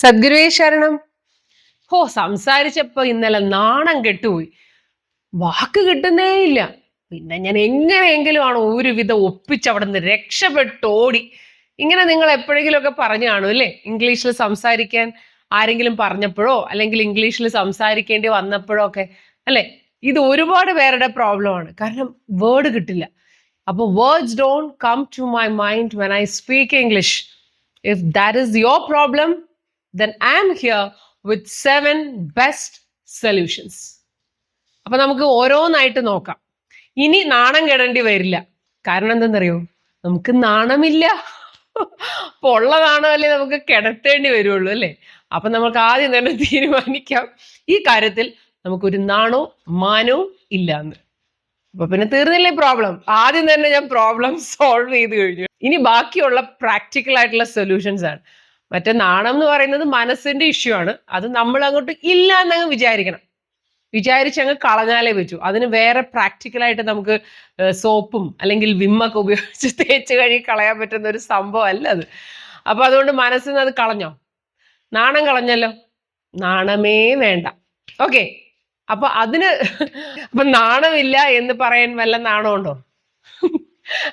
സദ്ഗുരുവേ ശരണം. സംസാരിച്ചപ്പോ ഇന്നലെ നാണം കെട്ടുപോയി. വാക്ക് കിട്ടുന്നേ ഇല്ല. പിന്നെ ഞാൻ എങ്ങനെയെങ്കിലും ആണ് ഒരുവിധം ഒപ്പിച്ചവിടെ നിന്ന് രക്ഷപ്പെട്ടോടി. ഇങ്ങനെ നിങ്ങൾ എപ്പോഴെങ്കിലും ഒക്കെ പറഞ്ഞു കാണും അല്ലേ? ഇംഗ്ലീഷിൽ സംസാരിക്കാൻ ആരെങ്കിലും പറഞ്ഞപ്പോഴോ അല്ലെങ്കിൽ ഇംഗ്ലീഷിൽ സംസാരിക്കേണ്ടി വന്നപ്പോഴോ ഒക്കെ അല്ലെ? ഇത് ഒരുപാട് പേരുടെ പ്രോബ്ലമാണ്. കാരണം വേർഡ് കിട്ടില്ല. അപ്പോൾ words don't come to my mind when I speak English. If that is your problem, then I am here with 7 best solutions. അപ്പൊ നമുക്ക് ഓരോന്നായിട്ട് നോക്കാം. ഇനി നാണം കെടേണ്ടി വരില്ല. കാരണം എന്തെന്നറിയോ? നമുക്ക് നാണമില്ല. അപ്പൊ ഉള്ള നാണമല്ലേ നമുക്ക് കിടത്തേണ്ടി വരുള്ളൂ അല്ലേ? അപ്പൊ നമുക്ക് ആദ്യം തന്നെ തീരുമാനിക്കാം ഈ കാര്യത്തിൽ നമുക്കൊരു നാണവും മാനവും ഇല്ല എന്ന്. അപ്പൊ പിന്നെ തീർന്നില്ലേ പ്രോബ്ലം? ആദ്യം തന്നെ ഞാൻ പ്രോബ്ലം സോൾവ് ചെയ്ത് കഴിഞ്ഞു. ഇനി ബാക്കിയുള്ള പ്രാക്ടിക്കൽ ആയിട്ടുള്ള സൊല്യൂഷൻസ് ആണ്. മറ്റേ നാണം എന്ന് പറയുന്നത് മനസ്സിന്റെ ഇഷ്യൂ ആണ്. അത് നമ്മൾ അങ്ങോട്ട് ഇല്ല എന്നങ്ങ് വിചാരിക്കണം. വിചാരിച്ചങ്ങ് കളഞ്ഞാലേ പറ്റൂ. അതിന് വേറെ പ്രാക്ടിക്കലായിട്ട് നമുക്ക് സോപ്പും അല്ലെങ്കിൽ വിമ്മൊക്കെ ഉപയോഗിച്ച് തേച്ച് കഴുകി കളയാൻ പറ്റുന്ന ഒരു സംഭവം അല്ല അത്. അപ്പൊ അതുകൊണ്ട് മനസ്സിൽ നിന്ന് അത് കളഞ്ഞോ? നാണം കളഞ്ഞല്ലോ, നാണമേ വേണ്ട. ഓക്കെ, അപ്പൊ നാണമില്ല എന്ന് പറയാൻ വല്ല നാണമുണ്ടോ?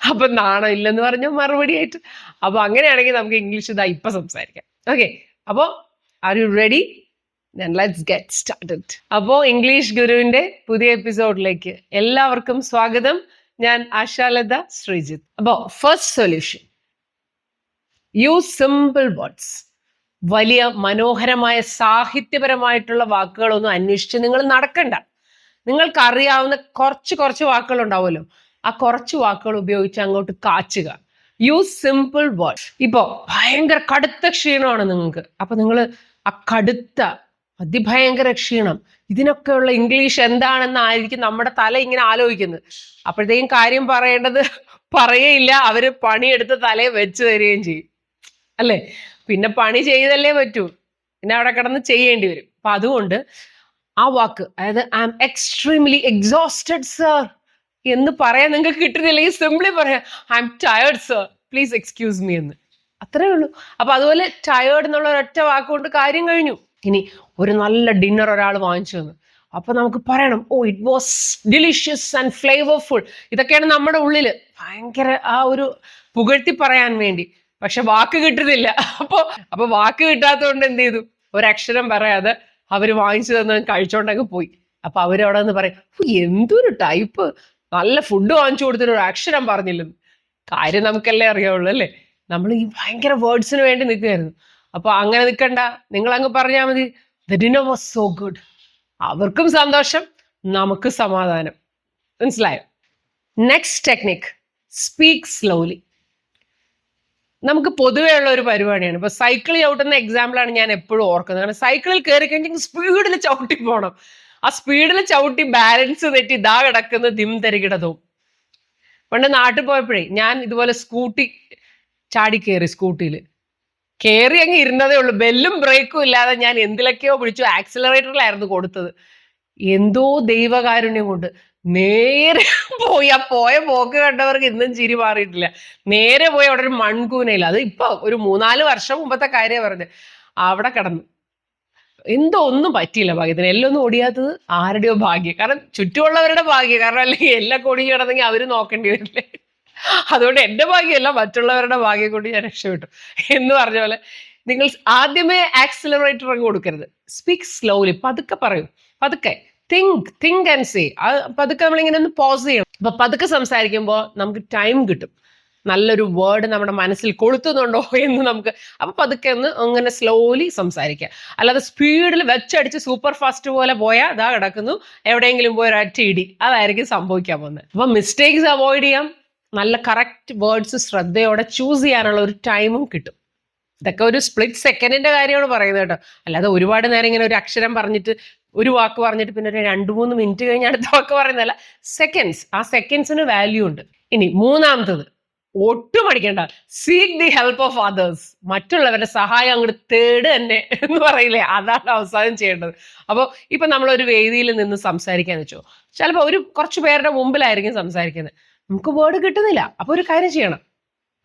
അപ്പൊ നാണം ഇല്ലെന്ന് പറഞ്ഞ മറുപടി ആയിട്ട്. അപ്പൊ അങ്ങനെയാണെങ്കിൽ നമുക്ക് ഇംഗ്ലീഷ് ഇതാ ഇപ്പൊ സംസാരിക്കാം. ഓക്കെ, അപ്പോ are you ready? Then let's get started. അപ്പോ ഇംഗ്ലീഷ് ഗുരുവിന്റെ പുതിയ എപ്പിസോഡിലേക്ക് എല്ലാവർക്കും സ്വാഗതം. ഞാൻ ആശാലത ശ്രീജിത്ത്. അപ്പോ first solution, use simple words. വലിയ മനോഹരമായ സാഹിത്യപരമായിട്ടുള്ള വാക്കുകളൊന്നും അന്വേഷിച്ച് നിങ്ങൾ നടക്കണ്ട. നിങ്ങൾക്ക് അറിയാവുന്ന കുറച്ച് വാക്കുകൾ ഉണ്ടാവുമല്ലോ, ആ കുറച്ച് വാക്കുകൾ ഉപയോഗിച്ച് അങ്ങോട്ട് കാച്ചുക. Use simple words. ഇപ്പോ ഭയങ്കര കടുത്ത ക്ഷീണമാണ് നിങ്ങൾക്ക്. അപ്പൊ നിങ്ങൾ ആ കടുത്ത അതിഭയങ്കര ക്ഷീണം, ഇതിനൊക്കെയുള്ള ഇംഗ്ലീഷ് എന്താണെന്നായിരിക്കും നമ്മുടെ തല ഇങ്ങനെ ആലോചിക്കുന്നത്. അപ്പോഴത്തേക്കും കാര്യം പറയേണ്ടത് പറയേയില്ല, അവര് പണിയെടുത്ത് തലയെ വെച്ച് തരികയും ചെയ്യും അല്ലേ? പിന്നെ പണി ചെയ്തല്ലേ പറ്റൂ, പിന്നെ അവിടെ കിടന്ന് ചെയ്യേണ്ടി വരും. അപ്പൊ അതുകൊണ്ട് ആ വാക്ക്, അതായത് I am extremely exhausted sir എന്ന് പറയാൻ നിങ്ങൾക്ക് കിട്ടുന്നില്ലെങ്കിൽ സിംപ്ലി പറയാം I am tired sir, please excuse me എന്ന്. അത്രേ ഉള്ളൂ. അപ്പൊ അതുപോലെ ടയേർഡ് എന്നുള്ള ഒരൊറ്റ വാക്കുകൊണ്ട് കാര്യം കഴിഞ്ഞു. ഇനി ഒരു നല്ല ഡിന്നർ ഒരാൾ വാങ്ങിച്ചു തന്നു, അപ്പൊ നമുക്ക് പറയണം, oh it was delicious and flavourful. ഇതൊക്കെയാണ് നമ്മുടെ ഉള്ളില് ഭയങ്കര ആ ഒരു പുകഴ്ത്തി പറയാൻ വേണ്ടി. പക്ഷെ വാക്ക് കിട്ടുന്നില്ല. അപ്പൊ വാക്ക് കിട്ടാത്തതുകൊണ്ട് എന്ത് ചെയ്തു? ഒരക്ഷരം പറയാതെ അവര് വാങ്ങിച്ചു തന്നെ കഴിച്ചോണ്ടങ്ങ് പോയി. അപ്പൊ അവരവിടെ നിന്ന് പറയും, എന്തൊരു ടൈപ്പ്, നല്ല ഫുഡ് വാങ്ങിച്ചു കൊടുത്തിട്ട് ഒരു അക്ഷരം പറഞ്ഞില്ലെന്ന്. കാര്യം നമുക്കല്ലേ അറിയാവുള്ളൂ അല്ലേ? നമ്മൾ ഈ ഭയങ്കര വേർഡ്സിന് വേണ്ടി നിൽക്കുകയായിരുന്നു. അപ്പൊ അങ്ങനെ നിൽക്കണ്ട, നിങ്ങൾ അങ്ങ് പറഞ്ഞാൽ മതി, the dinner was so good. അവർക്കും സന്തോഷം, നമുക്ക് സമാധാനം. മനസ്സിലായോ? Next technique, speak slowly. നമുക്ക് പൊതുവേ ഉള്ള ഒരു പരിപാടിയാണ്. ഇപ്പൊ സൈക്കിൾ ചവിട്ടുന്ന എക്സാമ്പിളാണ് ഞാൻ എപ്പോഴും ഓർക്കുന്നത്. കാരണം സൈക്കിളിൽ കയറി കഴിഞ്ഞെങ്കിൽ സ്പീഡിൽ ചവിട്ടി പോകണം. ആ സ്പീഡിൽ ചവിട്ടി ബാലൻസ് തെറ്റി ഇതാ കിടക്കുന്ന ദിം തരികിടതും. പണ്ട് നാട്ടിൽ പോയപ്പോഴേ ഞാൻ ഇതുപോലെ സ്കൂട്ടി ചാടി കയറി. സ്കൂട്ടിയിൽ കയറി അങ്ങ് ഇരുന്നതേ ഉള്ളൂ, ബെല്ലും ബ്രേക്കും ഇല്ലാതെ ഞാൻ എന്തിലൊക്കെയോ പിടിച്ചു. ആക്സിലറേറ്ററിലായിരുന്നു കൊടുത്തത്. എന്തോ ദൈവകാരുണ്യം കൊണ്ട് നേരെ പോയി. ആ പോയ പോക്ക് കണ്ടവർക്ക് ഇന്നും ചിരി മാറിയിട്ടില്ല. നേരെ പോയി അവിടെ ഒരു മൺകൂനയില്ല, അത് ഇപ്പൊ ഒരു 3-4 വർഷം മുമ്പത്തെ കാര്യം പറഞ്ഞത്. അവിടെ കിടന്നു. എന്തോ ഒന്നും പറ്റിയില്ല ഭാഗ്യത്തിന്. എല്ലാം ഒന്നും ഓടിയാത്തത് ആരുടെയോ ഭാഗ്യം, കാരണം ചുറ്റുമുള്ളവരുടെ ഭാഗ്യം. കാരണം അല്ലെങ്കിൽ എല്ലാം കൊടി കിടന്നെങ്കിൽ അവര് നോക്കേണ്ടി വരില്ലേ. അതുകൊണ്ട് എന്റെ ഭാഗ്യമല്ല, മറ്റുള്ളവരുടെ ഭാഗ്യം കൊണ്ട് ഞാൻ രക്ഷപ്പെട്ടു. എന്ന് പറഞ്ഞ പോലെ നിങ്ങൾ ആദ്യമേ ആക്സിലറേറ്റർ അങ്ങ് കൊടുക്കരുത്. സ്പീക്ക് സ്ലോലി, പതുക്കെ പറയൂ. പതുക്കെ തിങ്ക് ആൻഡ് സേ. പതുക്കെ നമ്മളിങ്ങനെ ഒന്ന് പോസ് ചെയ്യണം. അപ്പൊ പതുക്കെ സംസാരിക്കുമ്പോൾ നമുക്ക് ടൈം കിട്ടും. നല്ലൊരു വേർഡ് നമ്മുടെ മനസ്സിൽ കൊളുത്തുന്നുണ്ടോ എന്ന് നമുക്ക് അപ്പൊ പതുക്കെ ഒന്ന് അങ്ങനെ സ്ലോലി സംസാരിക്കുക. അല്ലാതെ സ്പീഡിൽ വെച്ചടിച്ച് സൂപ്പർ ഫാസ്റ്റ് പോലെ പോയാൽ അതാ കിടക്കുന്നു, എവിടെയെങ്കിലും പോയി ഒരൊറ്റ ഇടി, അതായിരിക്കും സംഭവിക്കാൻ പോകുന്നത്. അപ്പൊ മിസ്റ്റേക്സ് അവോയ്ഡ് ചെയ്യാം. നല്ല കറക്റ്റ് വേർഡ്സ് ശ്രദ്ധയോടെ ചൂസ് ചെയ്യാനുള്ള ഒരു ടൈമും കിട്ടും. ഇതൊക്കെ ഒരു സ്പ്ലിറ്റ് സെക്കൻഡിന്റെ കാര്യമാണ് പറയുന്നത് കേട്ടോ. അല്ലാതെ ഒരുപാട് നേരം ഇങ്ങനെ ഒരു അക്ഷരം പറഞ്ഞിട്ട് ഒരു വാക്ക് പറഞ്ഞിട്ട് പിന്നെ ഒരു 2-3 മിനിറ്റ് കഴിഞ്ഞ് അടുത്ത വാക്ക് പറയുന്നതല്ല. സെക്കൻഡ്സ്, ആ സെക്കൻഡ്സിന് വാല്യൂ ഉണ്ട്. ഇനി മൂന്നാമത്തത്, ഒട്ടും പഠിക്കണ്ട, seek the help of others. മറ്റുള്ളവരുടെ സഹായം അങ്ങോട്ട് തേട് തന്നെ എന്ന് പറയില്ലേ, അതാണ് അവസാനം ചെയ്യേണ്ടത്. അപ്പോൾ ഇപ്പൊ നമ്മളൊരു വേദിയിൽ നിന്ന് സംസാരിക്കാന്ന് വെച്ചോ, ചിലപ്പോൾ കുറച്ച് പേരുടെ മുമ്പിലായിരിക്കും സംസാരിക്കുന്നത്, നമുക്ക് വേർഡ് കിട്ടുന്നില്ല. അപ്പൊ ഒരു കാര്യം ചെയ്യണം,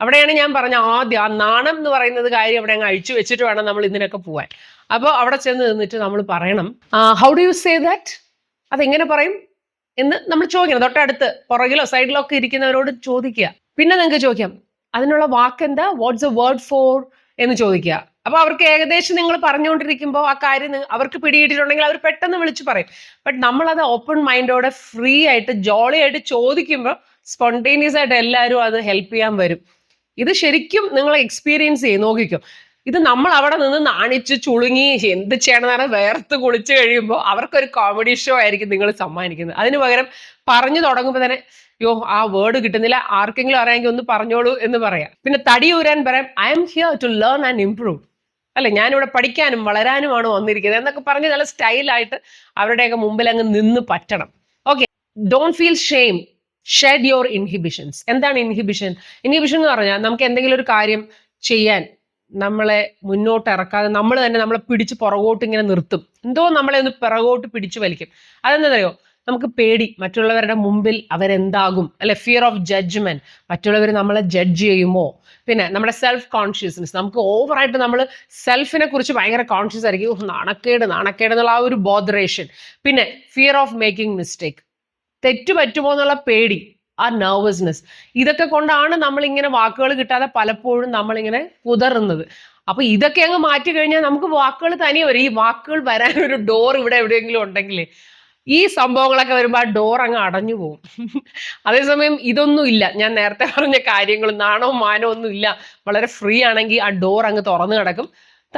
അവിടെയാണ് ഞാൻ പറഞ്ഞ ആദ്യം ആ നാണം എന്ന് പറയുന്നത് കാര്യം അവിടെ അങ്ങ് അഴിച്ചു വെച്ചിട്ട് വേണം നമ്മൾ ഇതിനൊക്കെ പോവാൻ. അപ്പോൾ അവിടെ ചെന്ന് നിന്നിട്ട് നമ്മൾ പറയണം, how do you say that, അതെങ്ങനെ പറയും എന്ന് നമ്മൾ ചോദിക്കണം. തൊട്ടടുത്ത് പുറകിലോ സൈഡിലോ ഒക്കെ ഇരിക്കുന്നവരോട് ചോദിക്കുക. പിന്നെ നിങ്ങൾക്ക് ചോദിക്കാം അതിനുള്ള വാക്ക് എന്താ, വാട്ട്സ് എ വേർഡ് ഫോർ എന്ന് ചോദിക്കുക. അപ്പൊ അവർക്ക് ഏകദേശം നിങ്ങൾ പറഞ്ഞുകൊണ്ടിരിക്കുമ്പോൾ ആ കാര്യം അവർക്ക് പിടിയിട്ടിട്ടുണ്ടെങ്കിൽ അവർ പെട്ടെന്ന് വിളിച്ചു പറയും. ബട്ട് നമ്മളത് ഓപ്പൺ മൈൻഡോടെ ഫ്രീ ആയിട്ട് ജോളി ആയിട്ട് ചോദിക്കുമ്പോൾ സ്പോണ്ടേനിയസ് ആയിട്ട് എല്ലാവരും അത് ഹെൽപ്പ് ചെയ്യാൻ വരും. ഇത് ശരിക്കും നിങ്ങൾ എക്സ്പീരിയൻസ് ചെയ്ത് നോക്കിക്കും. ഇത് നമ്മൾ അവിടെ നിന്ന് നാണിച്ച് ചുളുങ്ങി എന്ത് ചെയ്യണമെന്ന് പറഞ്ഞാൽ വേർത്ത് കുളിച്ച് കഴിയുമ്പോൾ അവർക്കൊരു കോമഡി ഷോ ആയിരിക്കും നിങ്ങൾ സമ്മാനിക്കുന്നത്. അതിന് പകരം പറഞ്ഞു തുടങ്ങുമ്പോൾ തന്നെ യോ ആ വേർഡ് കിട്ടുന്നില്ല, ആർക്കെങ്കിലും അറിയാമെങ്കിൽ ഒന്ന് പറഞ്ഞോളൂ എന്ന് പറയാം. പിന്നെ തടി ഊരാൻ പറയാം, I am here to learn and improve, അല്ലെ ഞാനിവിടെ പഠിക്കാനും വളരാനുമാണ് വന്നിരിക്കുന്നത് എന്നൊക്കെ പറഞ്ഞ് നല്ല സ്റ്റൈലായിട്ട് അവരുടെയൊക്കെ മുമ്പിൽ അങ്ങ് നിന്ന് പറ്റണം. Okay, don't feel shame, shed your inhibitions. എന്താണ് ഇൻഹിബിഷൻ? ഇൻഹിബിഷൻ എന്ന് പറഞ്ഞാൽ നമുക്ക് എന്തെങ്കിലും ഒരു കാര്യം ചെയ്യാൻ നമ്മളെ മുന്നോട്ട് ഇറക്കാതെ നമ്മൾ തന്നെ നമ്മളെ പിടിച്ച് പുറകോട്ട് ഇങ്ങനെ നിർത്തും. എന്തോ നമ്മളെ ഒന്ന് പിറകോട്ട് പിടിച്ചു വലിക്കും. അതെന്താണെന്നറിയോ? നമുക്ക് പേടി, മറ്റുള്ളവരുടെ മുമ്പിൽ അവരെന്താകും, അല്ലെ, ഫിയർ ഓഫ് ജഡ്ജ്മെന്റ്, മറ്റുള്ളവർ നമ്മളെ ജഡ്ജ് ചെയ്യുമോ. പിന്നെ നമ്മുടെ സെൽഫ് കോൺഷ്യസ്നെസ്, നമുക്ക് ഓവറായിട്ട് നമ്മൾ സെൽഫിനെ കുറിച്ച് ഭയങ്കര കോൺഷ്യസ് ആയിരിക്കും, നാണക്കേട് എന്നുള്ള ആ ഒരു ബോധറേഷൻ. പിന്നെ ഫിയർ ഓഫ് മേക്കിംഗ് മിസ്റ്റേക്ക്, തെറ്റു പറ്റുമോ എന്നുള്ള പേടി, ആ നെർവസ്നെസ്. ഇതൊക്കെ കൊണ്ടാണ് നമ്മളിങ്ങനെ വാക്കുകൾ കിട്ടാതെ പലപ്പോഴും നമ്മളിങ്ങനെ കുതറുന്നത്. അപ്പൊ ഇതൊക്കെ അങ്ങ് മാറ്റി കഴിഞ്ഞാൽ നമുക്ക് വാക്കുകൾ തനിയെ വരും. ഈ വാക്കുകൾ വരാൻ ഒരു ഡോർ ഇവിടെ എവിടെയെങ്കിലും ഉണ്ടെങ്കിൽ ഈ സംഭവങ്ങളൊക്കെ വരുമ്പോൾ ആ ഡോർ അങ്ങ് അടഞ്ഞു പോകും. അതേസമയം ഇതൊന്നും ഇല്ല, ഞാൻ നേരത്തെ പറഞ്ഞ കാര്യങ്ങൾ നാണവും മാനവും ഒന്നും ഇല്ല, വളരെ ഫ്രീ ആണെങ്കിൽ ആ ഡോർ അങ്ങ് തുറന്നു കിടക്കും,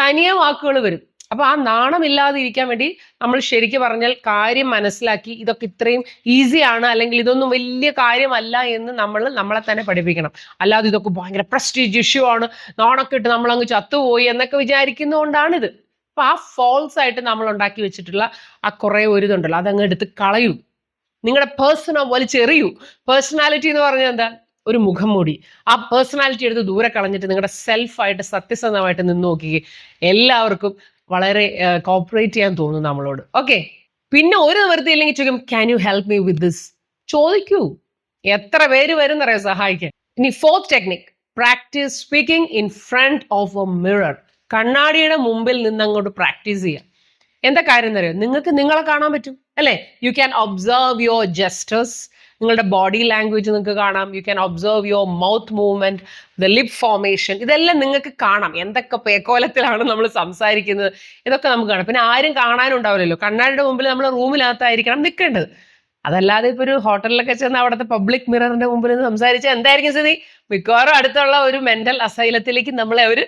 തനിയെ വാക്കുകൾ വരും. അപ്പൊ ആ നാണമില്ലാതെ ഇരിക്കാൻ വേണ്ടി നമ്മൾ ശരിക്കും പറഞ്ഞാൽ കാര്യം മനസ്സിലാക്കി ഇതൊക്കെ ഇത്രയും ഈസിയാണ് അല്ലെങ്കിൽ ഇതൊന്നും വലിയ കാര്യമല്ല എന്ന് നമ്മളെ തന്നെ പഠിപ്പിക്കണം. അല്ലാതെ ഇതൊക്കെ ഭയങ്കര പ്രസ്റ്റീജ് ഇഷ്യൂ ആണ്, നാണൊക്കെ ഇട്ട് നമ്മൾ അങ്ങ് ചത്തുപോയി എന്നൊക്കെ വിചാരിക്കുന്നതുകൊണ്ടാണിത്. അപ്പൊ ആ ഫോൾസ് ആയിട്ട് നമ്മൾ ഉണ്ടാക്കി വെച്ചിട്ടുള്ള ആ കുറെ ഒരു ഇതുണ്ടല്ലോ, അതങ്ങ് എടുത്ത് കളയൂ. നിങ്ങളുടെ പേഴ്സണോ വലിച്ചെറിയൂ. പേഴ്സണാലിറ്റി എന്ന് പറഞ്ഞാൽ എന്താ? ഒരു മുഖം മൂടി. ആ പേഴ്സണാലിറ്റി എടുത്ത് ദൂരെ കളഞ്ഞിട്ട് നിങ്ങളുടെ സെൽഫായിട്ട് സത്യസന്ധമായിട്ട് നിന്ന് നോക്കിക്കേ, എല്ലാവർക്കും വളരെ കോപ്പറേറ്റ് ചെയ്യാൻ തോന്നും നമ്മളോട്. ഓക്കെ, പിന്നെ ഒരു നിവൃത്തി ഇല്ലെങ്കിൽ ചോദിക്കും, can you help me with this? ചോദിക്കൂ, എത്ര പേര് വരുന്നറിയോ സഹായിക്കാൻ. ഇനി fourth technique, practice speaking in front of a mirror. കണ്ണാടിയുടെ മുമ്പിൽ നിന്ന് അങ്ങോട്ട് പ്രാക്ടീസ് ചെയ്യാം. എന്താ കാര്യം എന്നറിയോ? നിങ്ങൾക്ക് നിങ്ങളെ കാണാൻ പറ്റും, അല്ലെ? You can observe your gestures, നിങ്ങളുടെ ബോഡി ലാംഗ്വേജ് നിങ്ങൾക്ക് കാണാം. You can observe your mouth movement, the lip formation, ഇതെല്ലാം നിങ്ങൾക്ക് കാണാം. എന്തൊക്കെ പേക്കോലത്തിലാണ് നമ്മൾ സംസാരിക്കുന്നത് ഇതൊക്കെ നമുക്ക് കാണാം. പിന്നെ ആരും കാണാനും ഉണ്ടാവില്ലല്ലോ, കണ്ണാടിയുടെ മുമ്പിൽ നമ്മൾ റൂമിനകത്തായിരിക്കണം നിൽക്കേണ്ടത്. അതല്ലാതെ ഇപ്പൊ ഒരു ഹോട്ടലിലൊക്കെ ചെന്ന് അവിടുത്തെ പബ്ലിക് മിററിന്റെ മുമ്പിൽ നിന്ന് സംസാരിച്ചാൽ എന്തായിരിക്കും സ്ഥിതി? മിക്കവാറും അടുത്തുള്ള ഒരു മെന്റൽ അസൈലത്തിലേക്ക് നമ്മളെ അവർ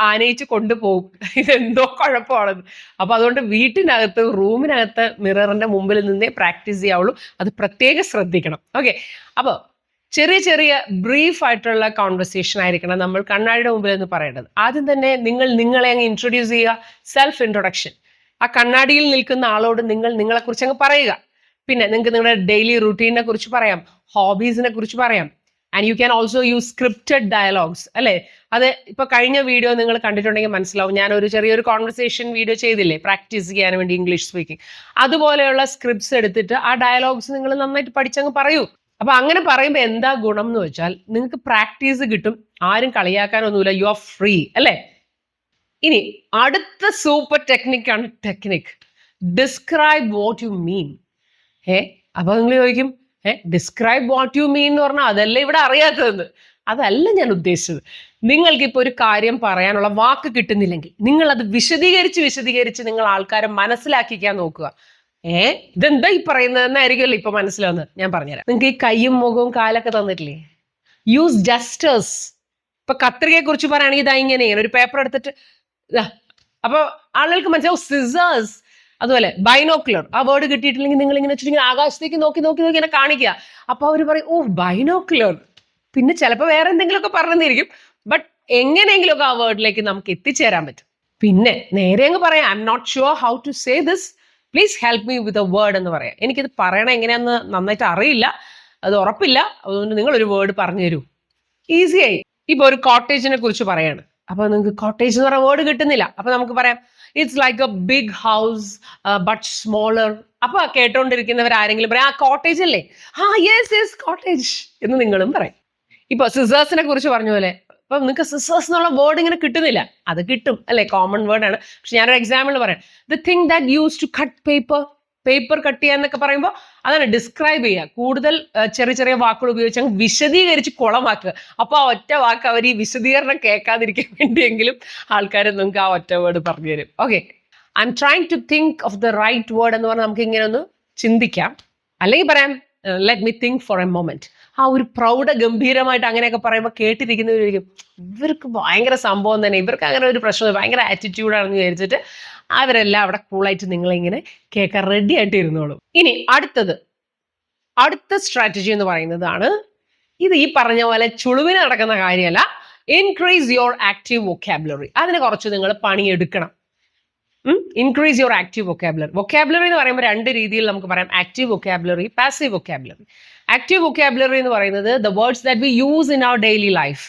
ആനയിച്ച് കൊണ്ടുപോകും. ഇതെന്തോ കുഴപ്പമാണെന്ന്. അപ്പൊ അതുകൊണ്ട് വീട്ടിനകത്ത് റൂമിനകത്ത് മിററിന്റെ മുമ്പിൽ നിന്നേ പ്രാക്ടീസ് ചെയ്യാവുള്ളൂ. അത് പ്രത്യേകം ശ്രദ്ധിക്കണം. ഓക്കെ, അപ്പോൾ ചെറിയ ചെറിയ ബ്രീഫ് ആയിട്ടുള്ള കോൺവെർസേഷൻ ആയിരിക്കണം നമ്മൾ കണ്ണാടിയുടെ മുമ്പിൽ നിന്ന് പറയേണ്ടത്. ആദ്യം തന്നെ നിങ്ങളെ അങ്ങ് ഇൻട്രൊഡ്യൂസ് ചെയ്യുക, സെൽഫ് ഇൻട്രൊഡക്ഷൻ. ആ കണ്ണാടിയിൽ നിൽക്കുന്ന ആളോട് നിങ്ങളെക്കുറിച്ച് അങ്ങ് പറയുക. പിന്നെ നിങ്ങൾക്ക് നിങ്ങളുടെ ഡെയിലി റുട്ടീനെ കുറിച്ച് പറയാം, ഹോബീസിനെ കുറിച്ച് പറയാം. And you can also use scripted dialogues, അല്ലെ? അത് ഇപ്പൊ കഴിഞ്ഞ വീഡിയോ നിങ്ങൾ കണ്ടിട്ടുണ്ടെങ്കിൽ മനസ്സിലാവും. ഞാൻ ഒരു ചെറിയൊരു കോൺവെർസേഷൻ വീഡിയോ ചെയ്തില്ലേ പ്രാക്ടീസ് ചെയ്യാൻ വേണ്ടി ഇംഗ്ലീഷ് സ്പീക്കിംഗ്. അതുപോലെയുള്ള സ്ക്രിപ്റ്റ്സ് എടുത്തിട്ട് ആ ഡയലോഗ്സ് നിങ്ങൾ നന്നായിട്ട് പഠിച്ചങ്ങ് പറയൂ. അപ്പൊ അങ്ങനെ പറയുമ്പോൾ എന്താ ഗുണം എന്ന് വെച്ചാൽ നിങ്ങൾക്ക് പ്രാക്ടീസ് കിട്ടും, ആരും കളിയാക്കാനൊന്നുമില്ല, യു ആർ ഫ്രീ, അല്ലെ? ഇനി അടുത്ത സൂപ്പർ ടെക്നിക്കാണ് technique describe what you mean. അപ്പൊ നിങ്ങൾ ചോദിക്കും, ഡിസ്ക്രൈബ് വാട്ട് യു മീൻ എന്ന് പറഞ്ഞാൽ അതല്ല ഇവിടെ അറിയാത്തതെന്ന്. അതല്ല ഞാൻ ഉദ്ദേശിച്ചത്. നിങ്ങൾക്ക് ഇപ്പോൾ ഒരു കാര്യം പറയാനുള്ള വാക്ക് കിട്ടുന്നില്ലെങ്കിൽ നിങ്ങൾ അത് വിശദീകരിച്ച് നിങ്ങൾ ആൾക്കാരെ മനസ്സിലാക്കിക്കാൻ നോക്കുക. ഇതെന്താ ഈ പറയുന്നതെന്നായിരിക്കുമല്ലോ ഇപ്പൊ മനസ്സിലാവുന്നത്. ഞാൻ പറഞ്ഞുതരാം. നിങ്ങൾക്ക് ഈ കൈയും മുഖവും കാലൊക്കെ തന്നിട്ടില്ലേ? Use gestures. ഇപ്പൊ കത്രികയെ കുറിച്ച് പറയുകയാണെങ്കിൽ ഇതാ ഇങ്ങനെയാണ്, ഒരു പേപ്പർ എടുത്തിട്ട് അപ്പൊ ആളുകൾക്ക് മനസ്സിലാവും. സിസേഴ്സ്, അതുപോലെ ബൈനോക്കുലർ, ആ വേർഡ് കിട്ടിയിട്ടില്ലെങ്കിൽ നിങ്ങൾ ഇങ്ങനെ വെച്ചിട്ട് ആകാശത്തേക്ക് നോക്കി ഇങ്ങനെ കാണിക്കുക. അപ്പൊ അവർ പറയും, ഓ ബൈനോക്കുലർ. പിന്നെ ചിലപ്പോൾ വേറെ എന്തെങ്കിലുമൊക്കെ പറഞ്ഞിരിക്കും, ബട്ട് എങ്ങനെയെങ്കിലുമൊക്കെ ആ വേർഡിലേക്ക് നമുക്ക് എത്തിച്ചേരാൻ പറ്റും. പിന്നെ നേരെ അങ്ങ് പറയാം, I M not sure how to say this, please help me with a word എന്ന് പറയാം. എനിക്കിത് പറയണം എങ്ങനെയാന്ന് നന്നായിട്ട് അറിയില്ല, അത് ഉറപ്പില്ല, അതുകൊണ്ട് നിങ്ങളൊരു വേർഡ് പറഞ്ഞു തരൂ. ഈസിയായി. ഇപ്പൊ ഒരു കോട്ടേജിനെ കുറിച്ച് പറയാണ്. അപ്പൊ നിങ്ങൾക്ക് കോട്ടേജ് എന്ന് പറഞ്ഞ വേർഡ് കിട്ടുന്നില്ല. അപ്പൊ നമുക്ക് പറയാം, it's like a big house but smaller. അപ്പൊ കേട്ടോണ്ടിരിക്കുന്നവർ ആരെങ്കിലും പറയാം, ആ കോട്ടേജ് അല്ലേ, യെസ് കോട്ടേജ് എന്ന് നിങ്ങളും പറയും. ഇപ്പൊ സിസേഴ്സിനെ കുറിച്ച് പറഞ്ഞ പോലെ ഇപ്പൊ നിങ്ങൾക്ക് സിസേഴ്സ് എന്നുള്ള വേർഡ് ഇങ്ങനെ കിട്ടുന്നില്ല, അത് കിട്ടും അല്ലെ, കോമൺ വേർഡ് ആണ്. പക്ഷെ ഞാനൊരു എക്സാമ്പിൾ പറയാം. The thing that use to cut paper cut ചെയ്യുക എന്നൊക്കെ പറയുമ്പോൾ അതാണ് ഡിസ്ക്രൈബ് ചെയ്യുക. കൂടുതൽ ചെറിയ ചെറിയ വാക്കുകൾ ഉപയോഗിച്ച് അങ്ങ് വിശദീകരിച്ച് കുളമാക്കുക. അപ്പൊ ആ ഒറ്റ വാക്ക് അവർ ഈ വിശദീകരണം കേൾക്കാതിരിക്കാൻ വേണ്ടിയെങ്കിലും ആൾക്കാർ നിങ്ങൾക്ക് ആ ഒറ്റ വേർഡ് പറഞ്ഞു തരും. Okay, I'm trying to think of the right word എന്ന് പറഞ്ഞാൽ നമുക്ക് ഇങ്ങനെ ഒന്ന് ചിന്തിക്കാം. അല്ലെങ്കിൽ പറയാം let me think for a moment. ആ ഒരു ഗംഭീരമായിട്ട് അങ്ങനെയൊക്കെ പറയുമ്പോൾ കേട്ടിരിക്കുന്നവരായിരിക്കും ഇവർക്ക് ഭയങ്കര സംഭവം തന്നെ, ഇവർക്ക് അങ്ങനെ ഒരു പ്രശ്നം, ഭയങ്കര ആറ്റിറ്റ്യൂഡാണെന്ന് വിചാരിച്ചിട്ട് അവരെല്ലാം അവിടെ കൂളായിട്ട് നിങ്ങളിങ്ങനെ കേൾക്കാൻ റെഡി ആയിട്ട് ഇരുന്നോളും. ഇനി അടുത്ത സ്ട്രാറ്റജി എന്ന് പറയുന്നതാണ്, ഇത് ഈ പറഞ്ഞ പോലെ ചുളുവിന് നടക്കുന്ന കാര്യമല്ല, ഇൻക്രീസ് യുവർ ആക്റ്റീവ് വൊക്കാബുലറി. അതിന് കുറച്ച് നിങ്ങൾ പണിയെടുക്കണം. Increase your active vocabulary. Vocabulary എന്ന് പറയുമ്പോൾ രണ്ട് രീതിയിൽ നമുക്ക് പറയാം, active vocabulary, passive vocabulary. Active vocabulary എന്ന് പറയുന്നത് the words that we use in our daily life.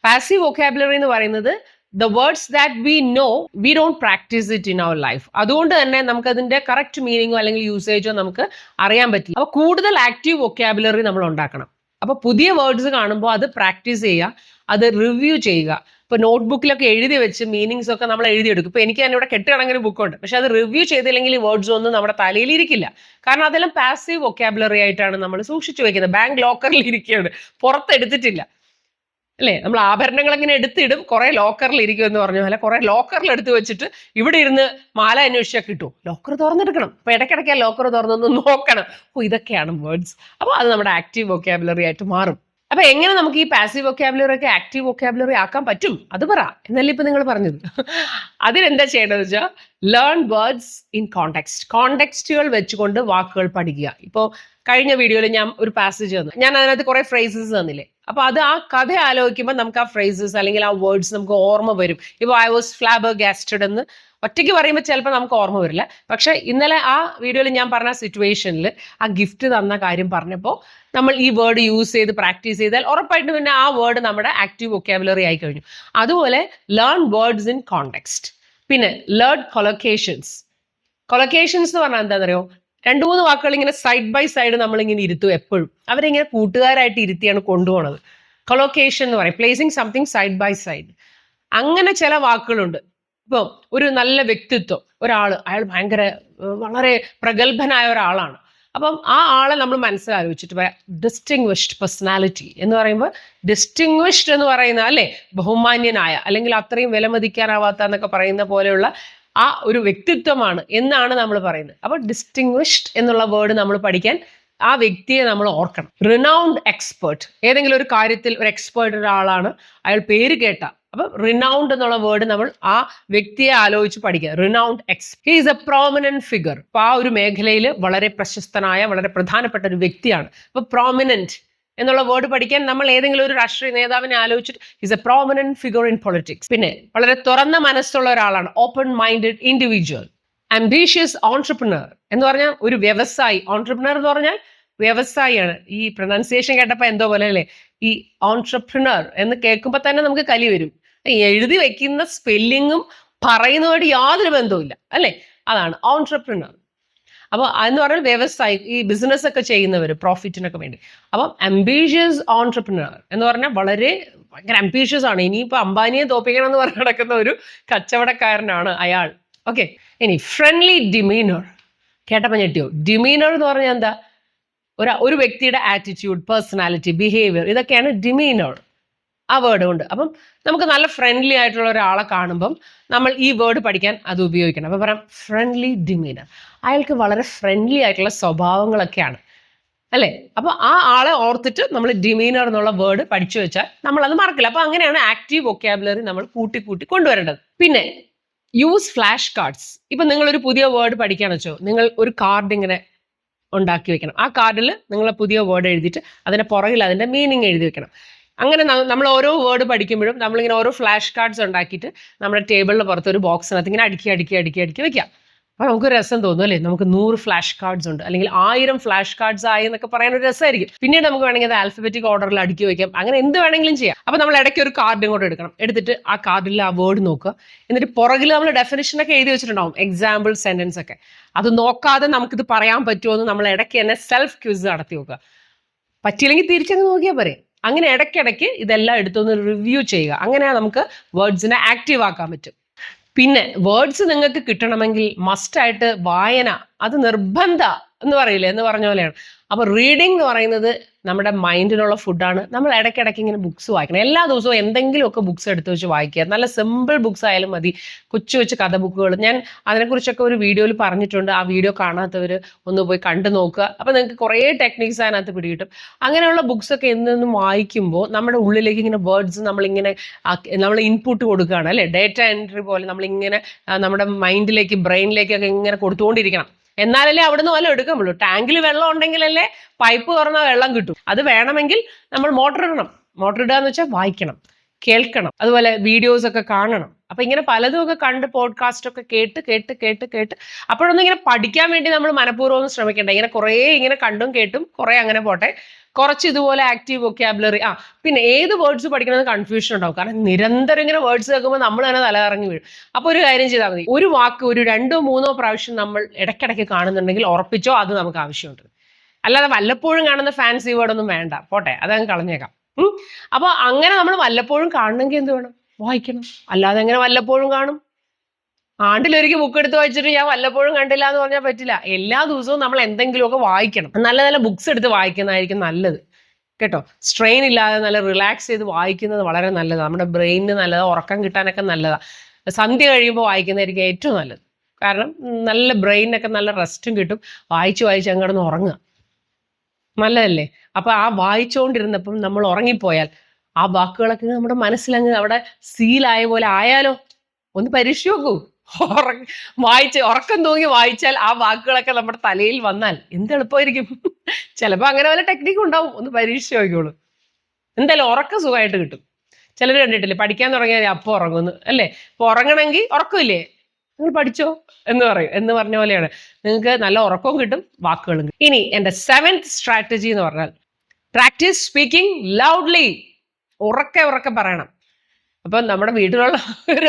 Passive vocabulary എന്ന് പറയുന്നത് the words that we know we don't practise it in our life. അതുകൊണ്ട് തന്നെ നമുക്ക് അതിന്റെ കറക്റ്റ് മീനിങ്ങോ അല്ലെങ്കിൽ യൂസേജോ നമുക്ക് അറിയാൻ പറ്റില്ല. അപ്പൊ കൂടുതൽ ആക്റ്റീവ് വൊക്കാബുലറി നമ്മൾ ഉണ്ടാക്കണം. അപ്പൊ പുതിയ വേർഡ്സ് കാണുമ്പോൾ അത് പ്രാക്ടീസ് ചെയ്യുക, അത് റിവ്യൂ ചെയ്യുക. ഇപ്പൊ നോട്ട്ബുക്കിലൊക്കെ എഴുതി വെച്ച് മീനിങ്സ് ഒക്കെ നമ്മൾ എഴുതിയെടുക്കും. ഇപ്പൊ എനിക്ക് തന്നെ ഇവിടെ കെട്ടുകണക്കിന് ബുക്കുണ്ട്, പക്ഷെ അത് റിവ്യൂ ചെയ്തില്ലെങ്കിൽ ഈ വേർഡ്സ് ഒന്നും നമ്മുടെ തലയിലിരിക്കില്ല. കാരണം അതെല്ലാം പാസീവ് വൊക്കാബുലറി ആയിട്ടാണ് നമ്മൾ സൂക്ഷിച്ചു വെക്കുന്നത്. ബാങ്ക് ലോക്കറിൽ ഇരിക്കുകയാണ്, പുറത്തെടുത്തിട്ടില്ല അല്ലേ. നമ്മൾ ആഭരണങ്ങൾ ഇങ്ങനെ എടുത്തിടും, കുറെ ലോക്കറിൽ ഇരിക്കും എന്ന് പറഞ്ഞ പോലെ കുറെ ലോക്കറിൽ എടുത്ത് വെച്ചിട്ട് ഇവിടെ ഇരുന്ന് മാല അന്വേഷിച്ചാൽ കിട്ടും. ലോക്കർ തുറന്നെടുക്കണം. അപ്പൊ ഇടയ്ക്കിടയ്ക്ക് ആ ലോക്കർ തുറന്നൊന്ന് നോക്കണം. ഓ, ഇതൊക്കെയാണ് വേർഡ്സ്. അപ്പോൾ അത് നമ്മുടെ ആക്റ്റീവ് വൊക്കാബുലറി ആയിട്ട് മാറും. അപ്പൊ എങ്ങനെ നമുക്ക് ഈ പാസീവ് വൊക്കാബുലറി ഒക്കെ ആക്റ്റീവ് വൊക്കാബുലറി ആക്കാൻ പറ്റും, അത് പറ എന്നല്ലേ ഇപ്പൊ നിങ്ങൾ പറഞ്ഞത്. അതിനെന്താ ചെയ്യേണ്ടത് വെച്ചാൽ ലേൺ വേർഡ്സ് ഇൻ കോണ്ടെക്സ്റ്റ്. കോണ്ടെക്സ്റ്റുകൾ വെച്ചുകൊണ്ട് വാക്കുകൾ പഠിക്കുക. ഇപ്പോൾ കഴിഞ്ഞ വീഡിയോയിൽ ഞാൻ ഒരു പാസേജ് തന്നു, ഞാൻ അതിനകത്ത് കുറെ ഫ്രേസസ് തന്നില്ലേ. അപ്പൊ അത് ആ കഥ ആലോചിക്കുമ്പോൾ നമുക്ക് ആ ഫ്രേസസ് അല്ലെങ്കിൽ ആ വേർഡ്സ് നമുക്ക് ഓർമ്മ വരും. ഇപ്പോൾ ഐ വാസ് ഫ്ലാബർഗാസ്റ്റഡ് എന്ന് ഒറ്റയ്ക്ക് പറയുമ്പോൾ ചിലപ്പോൾ നമുക്ക് ഓർമ്മ വരില്ല. പക്ഷെ ഇന്നലെ ആ വീഡിയോയിൽ ഞാൻ പറഞ്ഞ സിറ്റുവേഷനിൽ ആ ഗിഫ്റ്റ് തന്ന കാര്യം പറഞ്ഞപ്പോൾ നമ്മൾ ഈ വേർഡ് യൂസ് ചെയ്ത് പ്രാക്ടീസ് ചെയ്താൽ ഉറപ്പായിട്ടും പിന്നെ ആ വേർഡ് നമ്മുടെ ആക്റ്റീവ് വൊക്കാബുലറി ആയി കഴിഞ്ഞു. അതുപോലെ ലേൺ വേർഡ്സ് ഇൻ കോണ്ടെക്സ്റ്റ്. പിന്നെ ലേൺ കൊളൊക്കേഷൻസ്. കൊളൊക്കേഷൻസ് എന്ന് പറഞ്ഞാൽ എന്താണെന്നറിയോ, 2-3 വാക്കുകൾ ഇങ്ങനെ സൈഡ് ബൈ സൈഡ് നമ്മളിങ്ങനെ ഇരുത്തും. എപ്പോഴും അവരിങ്ങനെ കൂട്ടുകാരായിട്ട് ഇരുത്തിയാണ് കൊണ്ടുപോകുന്നത്. കൊളൊക്കേഷൻ എന്ന് പറയും placing something side by side. അങ്ങനെ ചില വാക്കുകളുണ്ട്. ഇപ്പം ഒരു നല്ല വ്യക്തിത്വം, അയാൾ ഭയങ്കര വളരെ പ്രഗത്ഭനായ ഒരാളാണ്. അപ്പം ആ ആളെ നമ്മൾ മനസ്സിലാലോചിച്ചിട്ട് പറയാം ഡിസ്റ്റിങ്വിഷ്ഡ് പേഴ്സണാലിറ്റി എന്ന് പറയുമ്പോൾ, ഡിസ്റ്റിങ്വിഷ്ഡ് എന്ന് പറയുന്ന അല്ലേ ബഹുമാന്യനായ അല്ലെങ്കിൽ അത്രയും വിലമതിക്കാനാവാത്ത എന്നൊക്കെ പറയുന്ന പോലെയുള്ള ആ ഒരു വ്യക്തിത്വമാണ് എന്നാണ് നമ്മൾ പറയുന്നത്. അപ്പൊ ഡിസ്റ്റിങ്വിഷ്ഡ് എന്നുള്ള വേർഡ് നമ്മൾ പഠിക്കാൻ ആ വ്യക്തിയെ നമ്മൾ ഓർക്കണം. റിനൗണ്ട് എക്സ്പേർട്ട്, ഏതെങ്കിലും ഒരു കാര്യത്തിൽ ഒരു എക്സ്പേർട്ട് ഒരാളാണ്, അയാൾ പേര് കേട്ട. അപ്പൊ റിനൗണ്ട് എന്നുള്ള വേർഡ് നമ്മൾ ആ വ്യക്തിയെ ആലോചിച്ച് പഠിക്കുക. Renowned he is A prominent figure. അപ്പൊ ആ ഒരു മേഖലയിൽ വളരെ പ്രശസ്തനായ വളരെ പ്രധാനപ്പെട്ട ഒരു വ്യക്തിയാണ്. അപ്പൊ പ്രോമിനന്റ് എന്നുള്ള വേർഡ് പഠിക്കാൻ നമ്മൾ ഏതെങ്കിലും ഒരു രാഷ്ട്രീയ നേതാവിനെ ആലോചിച്ചിട്ട് is A prominent figure in politics. പിന്നെ വളരെ തുറന്ന മനസ്സുള്ള ഒരാളാണ്, open minded individual. Ambitious entrepreneur എന്ന് പറഞ്ഞാൽ ഒരു വ്യവസായി. ഓൺട്രപ്രണർ എന്ന് പറഞ്ഞാൽ വ്യവസായിയാണ്. ഈ പ്രൊനൗൺസിയേഷൻ കേട്ടപ്പോൾ എന്തോ പോലെ അല്ലേ, ഈ ഓൺട്രപ്രണർ എന്ന് കേൾക്കുമ്പോൾ തന്നെ നമുക്ക് കലി വരും. എഴുതി വെക്കുന്ന സ്പെല്ലിങ്ങും പറയുന്നതുമായിട്ട് യാതൊരു ബന്ധവുമില്ല അല്ലേ, അതാണ് ഓൺട്രപ്രണർ. അപ്പോൾ എന്ന് പറഞ്ഞാൽ വ്യവസായി, ഈ ബിസിനസ് ഒക്കെ ചെയ്യുന്നവർ പ്രോഫിറ്റിനൊക്കെ വേണ്ടി. അപ്പം അംബീഷ്യസ് ഓൺട്രപ്രണർ എന്ന് പറഞ്ഞാൽ വളരെ ഭയങ്കര അംബീഷ്യസ് ആണ്. ഇനിയിപ്പോൾ അംബാനിയെ തോപ്പിക്കണം എന്ന് പറഞ്ഞ് നടക്കുന്ന ഒരു കച്ചവടക്കാരനാണ് അയാൾ. ഓക്കെ, ഇനി ഫ്രണ്ട്ലി ഡിമീനർ. കേട്ടപ്പോൾ ഞെട്ടിയോ? ഡിമീനർ എന്ന് പറഞ്ഞാൽ എന്താ, ഒരു വ്യക്തിയുടെ ആറ്റിറ്റ്യൂഡ്, പേഴ്സണാലിറ്റി, ബിഹേവിയർ, ഇതൊക്കെയാണ് ഡിമീനർ ആ വേർഡ് കൊണ്ട്. അപ്പം നമുക്ക് നല്ല ഫ്രണ്ട്ലി ആയിട്ടുള്ള ഒരാളെ കാണുമ്പം നമ്മൾ ഈ വേർഡ് പഠിക്കാൻ അത് ഉപയോഗിക്കണം. അപ്പം പറയാം ഫ്രണ്ട്ലി ഡിമീനർ. അയാൾക്ക് വളരെ ഫ്രണ്ട്ലി ആയിട്ടുള്ള സ്വഭാവങ്ങളൊക്കെയാണ് അല്ലേ. അപ്പോൾ ആ ആളെ ഓർത്തിട്ട് നമ്മൾ ഡിമീനർ എന്നുള്ള വേർഡ് പഠിച്ചു വെച്ചാൽ നമ്മളത് മറക്കില്ല. അപ്പോൾ അങ്ങനെയാണ് ആക്റ്റീവ് വൊക്കാബുലറി നമ്മൾ കൂട്ടി കൊണ്ടുവരേണ്ടത്. പിന്നെ യൂസ് ഫ്ലാഷ് കാർഡ്സ്. ഇപ്പം നിങ്ങളൊരു പുതിയ വേർഡ് പഠിക്കുകയാണെന്ന് വെച്ചോ, നിങ്ങൾ ഒരു കാർഡ് ഇങ്ങനെ ഉണ്ടാക്കി വെക്കണം. ആ കാർഡിൽ നിങ്ങൾ പുതിയ വേർഡ് എഴുതിയിട്ട് അതിൻ്റെ പുറകിൽ അതിൻ്റെ മീനിങ് എഴുതി വെക്കണം. അങ്ങനെ നമ്മൾ ഓരോ വേർഡ് പഠിക്കുമ്പോഴും നമ്മളിങ്ങനെ ഓരോ ഫ്ലാഷ് കാർഡ്സ് ഉണ്ടാക്കിയിട്ട് നമ്മുടെ ടേബിളിന് പുറത്ത് ഒരു ബോക്സിനകത്ത് ഇങ്ങനെ അടുക്കി വെക്കാം. അപ്പോൾ നമുക്ക് രസം തോന്നും അല്ലേ, നമുക്ക് 100 ഫ്ലാഷ് കാർഡ്സ് ഉണ്ട് അല്ലെങ്കിൽ 1000 ഫ്ലാഷ് കാർഡ്സ് ആയി എന്നൊക്കെ പറയാൻ ഒരു രസമായിരിക്കും. പിന്നീട് നമുക്ക് വേണമെങ്കിൽ അത് ആൽഫബറ്റിക് ഓർഡറിൽ അടുക്കി വെക്കാം. അങ്ങനെ എന്ത് വേണമെങ്കിലും ചെയ്യാം. അപ്പോൾ നമ്മൾ ഇടയ്ക്ക് ഒരു കാർഡ് ഇങ്ങോട്ട് എടുക്കണം, എടുത്തിട്ട് ആ കാർഡിൽ ആ വേർഡ് നോക്കുക. എന്നിട്ട് പുറകിൽ നമ്മൾ ഡെഫിനിഷനൊക്കെ എഴുതി വെച്ചിട്ടുണ്ടാവും, എക്സാമ്പിൾ സെന്റൻസ് ഒക്കെ. അത് നോക്കാതെ നമുക്കിത് പറയാൻ പറ്റുമോ എന്ന് നമ്മൾ ഇടയ്ക്ക് തന്നെ സെൽഫ് ക്വിസ് നടത്തി നോക്കുക. പറ്റിയില്ലെങ്കിൽ തിരിച്ചങ്ങ് നോക്കിയാൽ പോരെ. അങ്ങനെ ഇടയ്ക്കിടയ്ക്ക് ഇതെല്ലാം എടുത്തൊന്ന് റിവ്യൂ ചെയ്യുക. അങ്ങനെ നമുക്ക് വേർഡ്സിനെ ആക്റ്റീവ് ആക്കാൻ പറ്റും. പിന്നെ വേർഡ്സ് നിങ്ങൾക്ക് കിട്ടണമെങ്കിൽ മസ്റ്റായിട്ട് വായന അത് നിർബന്ധ എന്ന് പറയില്ലേ, എന്ന് പറഞ്ഞ പോലെയാണ്. അപ്പൊ റീഡിംഗ് എന്ന് പറയുന്നത് നമ്മുടെ മൈൻഡിനുള്ള ഫുഡാണ്. നമ്മൾ ഇടയ്ക്കിടയ്ക്ക് ഇങ്ങനെ ബുക്സ് വായിക്കണം. എല്ലാ ദിവസവും എന്തെങ്കിലുമൊക്കെ ബുക്സ് എടുത്ത് വെച്ച് വായിക്കുക. നല്ല സിമ്പിൾ ബുക്സ് ആയാലും മതി. കൊച്ചു കൊച്ചു കഥ ബുക്കുകൾ, ഞാൻ അതിനെക്കുറിച്ചൊക്കെ ഒരു വീഡിയോയിൽ പറഞ്ഞിട്ടുണ്ട്. ആ വീഡിയോ കാണാത്തവർ ഒന്ന് പോയി കണ്ടു നോക്കുക. അപ്പൊ നിങ്ങൾക്ക് കുറേ ടെക്നിക്സ് അതിനകത്ത് പിടികിട്ടും. അങ്ങനെയുള്ള ബുക്സ് ഒക്കെ എന്നും വായിക്കുമ്പോൾ നമ്മുടെ ഉള്ളിലേക്ക് ഇങ്ങനെ വേർഡ്സ് നമ്മളിങ്ങനെ നമ്മൾ ഇൻപുട്ട് കൊടുക്കുകയാണ് അല്ലേ, ഡേറ്റ എൻട്രി പോലെ നമ്മളിങ്ങനെ നമ്മുടെ മൈൻഡിലേക്ക് ബ്രെയിനിലേക്കൊക്കെ ഇങ്ങനെ കൊടുത്തുകൊണ്ടിരിക്കണം. എന്നാലല്ലേ അവിടുന്ന് വല്ലതും എടുക്കാൻ പറ്റുള്ളൂ. ടാങ്കിൽ വെള്ളം ഉണ്ടെങ്കിലല്ലേ പൈപ്പ് തുറന്ന വെള്ളം കിട്ടും. അത് വേണമെങ്കിൽ നമ്മൾ മോട്ടർ ഇടണം. മോട്ടർ ഇടുക എന്ന് വെച്ചാൽ വായിക്കണം, കേൾക്കണം, അതുപോലെ വീഡിയോസ് ഒക്കെ കാണണം. അപ്പൊ ഇങ്ങനെ പലതും ഒക്കെ കണ്ട് പോഡ്കാസ്റ്റ് ഒക്കെ കേട്ട് കേട്ട് കേട്ട് കേട്ട് അപ്പോഴൊന്നും ഇങ്ങനെ പഠിക്കാൻ വേണ്ടി നമ്മൾ മനഃപൂർവ്വം ശ്രമിക്കണ്ട. ഇങ്ങനെ കുറേ ഇങ്ങനെ കണ്ടും കേട്ടും കുറേ അങ്ങനെ പോട്ടെ. കുറച്ച് ഇതുപോലെ ആക്റ്റീവ് വൊക്കാബുലറി. പിന്നെ ഏത് വേർഡ്സ് പഠിക്കണമെന്ന് കൺഫ്യൂഷൻ ഉണ്ടാവും. കാരണം നിരന്തരം ഇങ്ങനെ വേർഡ്സ് കേൾക്കുമ്പോൾ നമ്മൾ തന്നെ തലകറങ്ങി വീഴും. അപ്പോൾ ഒരു കാര്യം ചെയ്താൽ മതി, ഒരു വാക്ക് ഒരു 2 3 പ്രാവശ്യം നമ്മൾ ഇടയ്ക്കിടയ്ക്ക് കാണുന്നുണ്ടെങ്കിൽ ഉറപ്പിച്ചോ അത് നമുക്ക് ആവശ്യമുണ്ട്. അല്ലാതെ വല്ലപ്പോഴും കാണുന്ന ഫാൻസി വേർഡൊന്നും വേണ്ട, പോട്ടെ, അതങ്ങ് കളഞ്ഞേക്കാം. അപ്പൊ അങ്ങനെ നമ്മൾ വല്ലപ്പോഴും കാണണമെങ്കിൽ എന്ത് വേണം, വായിക്കണം. അല്ലാതെ എങ്ങനെ വല്ലപ്പോഴും കാണും? ആണ്ടിലൊരിക്കൽ ബുക്ക് എടുത്ത് വായിച്ചിട്ട് ഞാൻ വല്ലപ്പോഴും കണ്ടില്ല എന്ന് പറഞ്ഞാൽ പറ്റില്ല. എല്ലാ ദിവസവും നമ്മൾ എന്തെങ്കിലുമൊക്കെ വായിക്കണം. നല്ല നല്ല ബുക്സ് എടുത്ത് വായിക്കുന്നതായിരിക്കും നല്ലത് കേട്ടോ. സ്ട്രെയിൻ ഇല്ലാതെ നല്ല റിലാക്സ് ചെയ്ത് വായിക്കുന്നത് വളരെ നല്ലതാണ്. നമ്മുടെ ബ്രെയിനിന് നല്ലതാണ്, ഉറക്കം കിട്ടാനൊക്കെ നല്ലതാണ്. സന്ധ്യ കഴിയുമ്പോൾ വായിക്കുന്നതായിരിക്കും ഏറ്റവും നല്ലത്. കാരണം നല്ല ബ്രെയിനൊക്കെ നല്ല റെസ്റ്റും കിട്ടും. വായിച്ച് വായിച്ച് അങ്ങോട്ട് ഉറങ്ങുക നല്ലതല്ലേ. അപ്പൊ ആ വായിച്ചുകൊണ്ടിരുന്നപ്പം നമ്മൾ ഉറങ്ങിപ്പോയാൽ ആ വാക്കുകളൊക്കെ നമ്മുടെ മനസ്സിലങ്ങ് അവിടെ സീലായ പോലെ ആയാലോ. ഒന്ന് പരീക്ഷ നോക്കൂ. ഉറക്കം തൂങ്ങി വായിച്ചാൽ ആ വാക്കുകളൊക്കെ നമ്മുടെ തലയിൽ വന്നാൽ എന്ത് എളുപ്പമായിരിക്കും. ചിലപ്പോൾ അങ്ങനെ വല്ല ടെക്നിക്കും ഉണ്ടാവും. ഒന്ന് പരീക്ഷ നോക്കിക്കോളൂ. എന്തായാലും ഉറക്കം സുഖമായിട്ട് കിട്ടും. ചിലർ കണ്ടിട്ടില്ലേ, പഠിക്കാൻ തുടങ്ങിയാൽ അപ്പോൾ ഉറങ്ങുന്നു അല്ലേ. അപ്പൊ ഉറങ്ങണമെങ്കിൽ ഉറക്കമില്ലേ, നിങ്ങൾ പഠിച്ചോ എന്ന് പറയും. എന്ന് പറഞ്ഞ പോലെയാണ്, നിങ്ങൾക്ക് നല്ല ഉറക്കവും കിട്ടും, വാക്കുകളും കിട്ടും. ഇനി എൻ്റെ 7th സ്ട്രാറ്റജി എന്ന് പറഞ്ഞാൽ പ്രാക്ടീസ് സ്പീക്കിംഗ് ലൗഡ്ലി. ഉറക്കെ പറയണം. അപ്പം നമ്മുടെ വീട്ടിലുള്ള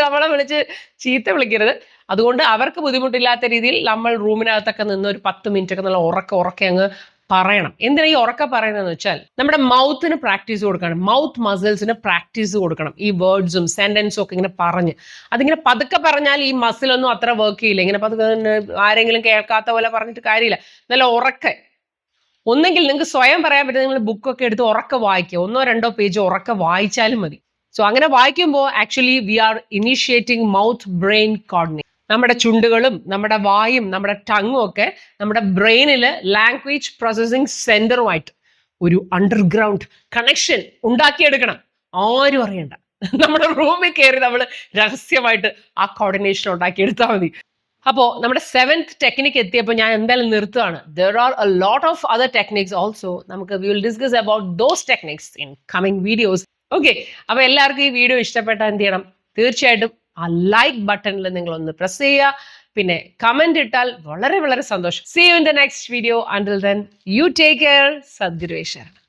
നമ്മളെ വിളിച്ച് ചീത്ത വിളിക്കരുത്. അതുകൊണ്ട് അവർക്ക് ബുദ്ധിമുട്ടില്ലാത്ത രീതിയിൽ നമ്മൾ റൂമിനകത്തൊക്കെ നിന്ന് ഒരു 10 മിനിറ്റ് ഒക്കെ നല്ല ഉറക്കെ അങ്ങ് പറയണം. എന്തിനാ ഈ ഉറക്കെ പറയുന്നതെന്ന് വെച്ചാൽ നമ്മുടെ മൗത്തിന് പ്രാക്ടീസ് കൊടുക്കണം. മൗത്ത് മസിൽസിന് പ്രാക്ടീസ് കൊടുക്കണം. ഈ വേർഡ്സും സെന്റൻസും ഒക്കെ ഇങ്ങനെ പറഞ്ഞ് അതിങ്ങനെ പതുക്കെ പറഞ്ഞാൽ ഈ മസിലൊന്നും അത്ര വർക്ക് ചെയ്യില്ല. ഇങ്ങനെ പതുക്കെ ആരെങ്കിലും കേൾക്കാത്ത പോലെ പറഞ്ഞിട്ട് കാര്യമില്ല. നല്ല ഉറക്കെ. ഒന്നെങ്കിൽ നിങ്ങൾക്ക് സ്വയം പറയാൻ പറ്റുന്ന നിങ്ങൾ ബുക്കൊക്കെ എടുത്ത് ഉറക്കെ വായിക്കുക. 1 2 പേജ് ഉറക്കെ വായിച്ചാലും മതി. സോ അങ്ങനെ വായിക്കുമ്പോൾ actually we are initiating mouth brain coordination. നമ്മുടെ ചുണ്ടുകളും നമ്മുടെ വായും നമ്മുടെ ടങ്ങും ഒക്കെ നമ്മുടെ ബ്രെയിനില് ലാംഗ്വേജ് പ്രോസസ്സിംഗ് സെന്ററുമായിട്ട് ഒരു അണ്ടർഗ്രൗണ്ട് കണക്ഷൻ ഉണ്ടാക്കിയെടുക്കണം. ആരും അറിയണ്ട. നമ്മുടെ റൂമിൽ കയറി നമ്മൾ രഹസ്യമായിട്ട് ആ കോർഡിനേഷൻ ഉണ്ടാക്കിയെടുത്താൽ മതി. അപ്പോൾ നമ്മുടെ 7th ടെക്നിക്ക് എത്തിയപ്പോൾ ഞാൻ എന്തായാലും നിർത്തുകയാണ്. There are a lot of other techniques also. നമുക്ക് we will discuss about those techniques in coming videos. Okay, അപ്പൊ എല്ലാവർക്കും ഈ വീഡിയോ ഇഷ്ടപ്പെട്ടാൽ എന്ത് ചെയ്യണം? തീർച്ചയായിട്ടും ആ ലൈക്ക് ബട്ടണിൽ നിങ്ങൾ ഒന്ന് പ്രസ് ചെയ്യുക. പിന്നെ കമന്റ് ഇട്ടാൽ വളരെ വളരെ സന്തോഷം. See you in the next video. Until then, you take care. സദ്ഗുരുവേ ശരണം.